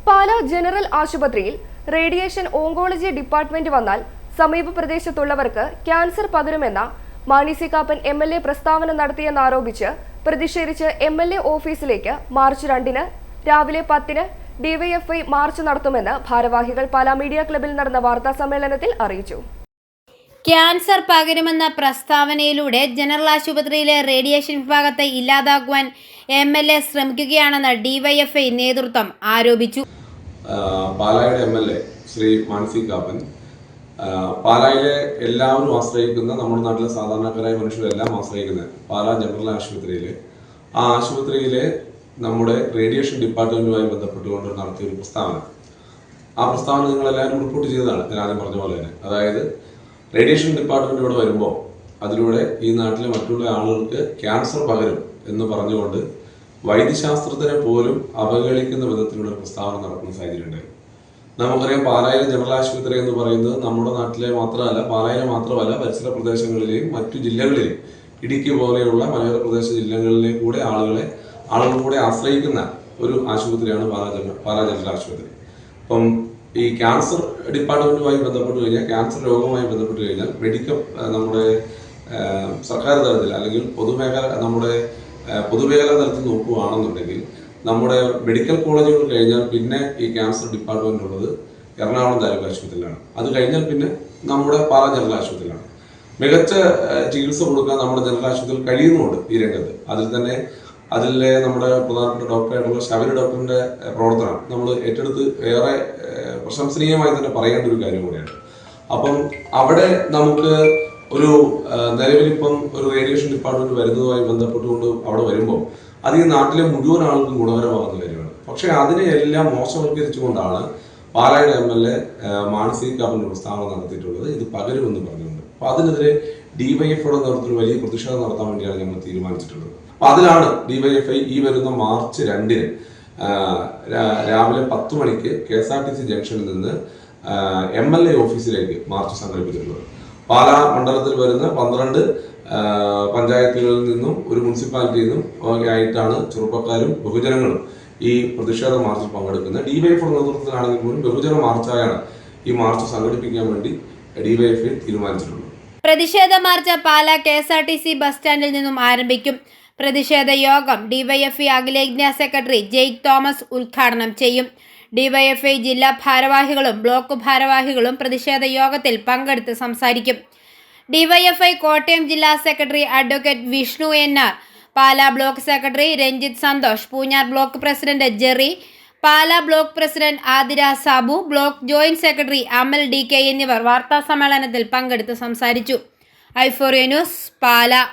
Pala general ആശുപത്രിയിൽ radiation oncology department വന്നാൽ സമീപ പ്രദേശത്തുള്ളവർക്ക് ക്യാൻസർ പകരുമെന്ന മാണി സി കാപ്പൻ എംഎൽഎ പ്രസ്താവന നടത്തിയെന്നാരോപിച്ച് പ്രതിഷേധിച്ച് എംഎൽഎ ഓഫീസിലേക്ക് മാർച്ച് 2-ന് രാവിലെ 10-ന് ഡിവൈഎഫ്ഐ മാർച്ച് നടത്തുമെന്ന് ഭാരവാഹികൾ പാലാ മീഡിയ ക്ലബ്ബിൽ നടന്ന വാർത്താ സമ്മേളനത്തിൽ അറിയിച്ചു. ക്യാൻസർ പകരുമെന്ന പ്രസ്താവനയിലൂടെ ജനറൽ ആശുപത്രിയിലെ റേഡിയേഷൻ വിഭാഗത്തെ ഇല്ലാതാക്കുവാൻ എംഎൽഎ ശ്രമിക്കുകയാണെന്ന് ഡിവൈഎഫ്ഐ നേതൃത്വം ആരോപിച്ചു. പാലായുടെ എംഎൽഎ ശ്രീ മാണി സി കാപ്പൻ പാലായിലെ എല്ലാവരും ആശ്രയിക്കുന്ന, നമ്മുടെ നാട്ടിലെ സാധാരണക്കാരായ മനുഷ്യരെല്ലാം ആശ്രയിക്കുന്ന പാലാ ജനറൽ ആശുപത്രിയിലെ ആശുപത്രിയിലെ നമ്മുടെ റേഡിയേഷൻ ഡിപ്പാർട്ട്മെന്റുമായി ബന്ധപ്പെട്ടുകൊണ്ട് നടത്തിയൊരു പ്രസ്താവന, ആ പ്രസ്താവന നിങ്ങളെല്ലാവരും റിപ്പോർട്ട് ചെയ്തതാണ്. ഞാൻ ആദ്യം പറഞ്ഞ പോലെ തന്നെ, അതായത് റേഡിയേഷൻ ഡിപ്പാർട്ട്മെന്റ് ഇവിടെ വരുമ്പോൾ അതിലൂടെ ഈ നാട്ടിലെ മറ്റുള്ള ആളുകൾക്ക് ക്യാൻസർ പകരും എന്ന് പറഞ്ഞുകൊണ്ട് വൈദ്യശാസ്ത്രത്തിനെ പോലും അവഹേളിക്കുന്ന വിധത്തിലുള്ള പ്രസ്താവന നടക്കുന്ന സാഹചര്യം ഉണ്ടായി. നമുക്കറിയാം, പാലായിലെ ജനറൽ ആശുപത്രി എന്ന് പറയുന്നത് നമ്മുടെ നാട്ടിലെ മാത്രമല്ല, പാലായിലെ മാത്രമല്ല, പരിസര പ്രദേശങ്ങളിലെയും മറ്റു ജില്ലകളിലെയും ഇടുക്കി പോലെയുള്ള മലയോര പ്രദേശ ജില്ലകളിലെ കൂടെ ആളുകൾ കൂടെ ആശ്രയിക്കുന്ന ഒരു ആശുപത്രിയാണ് പാലാ ജനറൽ ആശുപത്രി. അപ്പം ഈ ക്യാൻസർ ഡിപ്പാർട്ട്മെന്റുമായി ബന്ധപ്പെട്ട് കഴിഞ്ഞാൽ, ക്യാൻസർ രോഗവുമായി ബന്ധപ്പെട്ട് കഴിഞ്ഞാൽ മെഡിക്കൽ നമ്മുടെ സർക്കാർ തലത്തിൽ അല്ലെങ്കിൽ പൊതുമേഖലാ തലത്തിൽ നോക്കുകയാണെന്നുണ്ടെങ്കിൽ നമ്മുടെ മെഡിക്കൽ കോളേജുകൾ കഴിഞ്ഞാൽ പിന്നെ ഈ ക്യാൻസർ ഡിപ്പാർട്ട്മെന്റ് ഉള്ളത് എറണാകുളം താലൂക്ക് ആശുപത്രിയിലാണ്. അത് കഴിഞ്ഞാൽ പിന്നെ നമ്മുടെ പാലാ ജനറൽ ആശുപത്രിയിലാണ്. മികച്ച ചികിത്സ കൊടുക്കാൻ നമ്മുടെ ജനറൽ ആശുപത്രിയിൽ കഴിയുന്നുണ്ട് ഈ രംഗത്ത്. അതിലെ നമ്മുടെ പ്രധാനപ്പെട്ട ഡോക്ടറായിട്ടുള്ള ശബരി ഡോക്ടറിന്റെ പ്രവർത്തനം നമ്മൾ ഏറ്റെടുത്ത് ഏറെ പ്രശംസനീയമായി തന്നെ പറയേണ്ട ഒരു കാര്യം കൂടിയാണ്. അപ്പം അവിടെ നമുക്ക് ഒരു നിലവിലിപ്പം ഒരു റേഡിയേഷൻ ഡിപ്പാർട്ട്മെന്റ് വരുന്നതുമായി ബന്ധപ്പെട്ടുകൊണ്ട് അവിടെ വരുമ്പോൾ അത് ഈ നാട്ടിലെ മുഴുവൻ ആൾക്കും ഗുണകരമാകുന്ന കാര്യമാണ്. പക്ഷെ അതിനെ എല്ലാം മോശവൽക്കരിച്ചുകൊണ്ടാണ് പാലായുടെ എംഎൽഎ മാണി സി കാപ്പൻ പ്രസ്താവന നടത്തിയിട്ടുള്ളത്. ഇത് പകരുമെന്ന് പറഞ്ഞുകൊണ്ട്. അപ്പൊ അതിനെതിരെ ഡിവൈഎഫ്ഐയുടെ നേതൃത്വത്തിൽ വലിയ പ്രതിഷേധം നടത്താൻ വേണ്ടിയാണ് ഞങ്ങൾ തീരുമാനിച്ചിട്ടുള്ളത്. അപ്പൊ അതിലാണ് ഡിവൈഎഫ്ഐ ഈ വരുന്ന മാർച്ച് 2-ന് രാവിലെ 10 മണിക്ക് KSRTC ജംഗ്ഷനിൽ നിന്ന് എംഎൽഎ ഓഫീസിലേക്ക് മാർച്ച് സംഘടിപ്പിച്ചിട്ടുള്ളത്. പാലാ മണ്ഡലത്തിൽ വരുന്ന 12 പഞ്ചായത്തുകളിൽ നിന്നും ഒരു മുനിസിപ്പാലിറ്റിയിൽ നിന്നും ഒക്കെ ആയിട്ടാണ് ചെറുപ്പക്കാരും ബഹുജനങ്ങളും ഈ പ്രതിഷേധ മാർച്ചിൽ പങ്കെടുക്കുന്നത്. ഡിവൈഎഫ്ഐ നേതൃത്വത്തിലാണെങ്കിൽ പോലും ബഹുജന മാർച്ചായാണ് ഈ മാർച്ച് സംഘടിപ്പിക്കാൻ വേണ്ടി ഡിവൈഎഫ്ഐ തീരുമാനിച്ചിട്ടുള്ളത്. പ്രതിഷേധ മാർച്ച് പാലാ KSRTC ബസ് സ്റ്റാൻഡിൽ നിന്നും ആരംഭിക്കും. പ്രതിഷേധ യോഗം ഡിവൈഎഫ്ഐ അഖിലേന്ത്യാ സെക്രട്ടറി ജെയ്ക് തോമസ് ഉദ്ഘാടനം ചെയ്യും. ഡിവൈഎഫ്ഐ ജില്ലാ ഭാരവാഹികളും ബ്ലോക്ക് ഭാരവാഹികളും പ്രതിഷേധ യോഗത്തിൽ പങ്കെടുത്ത് സംസാരിക്കും. ഡിവൈഎഫ്ഐ കോട്ടയം ജില്ലാ secretary advocate Vishnu NR, Pala block secretary Ranjith Santhosh, Poonjar block president Jerry, Pala block president Athira Sabu, block joint secretary Amal DK എന്നിവർ വാർത്താ സമ്മേളനത്തിൽ പങ്കെടുത്ത് സംസാരിച്ചു. ഐഫോറിയ ന്യൂസ്, പാലാ.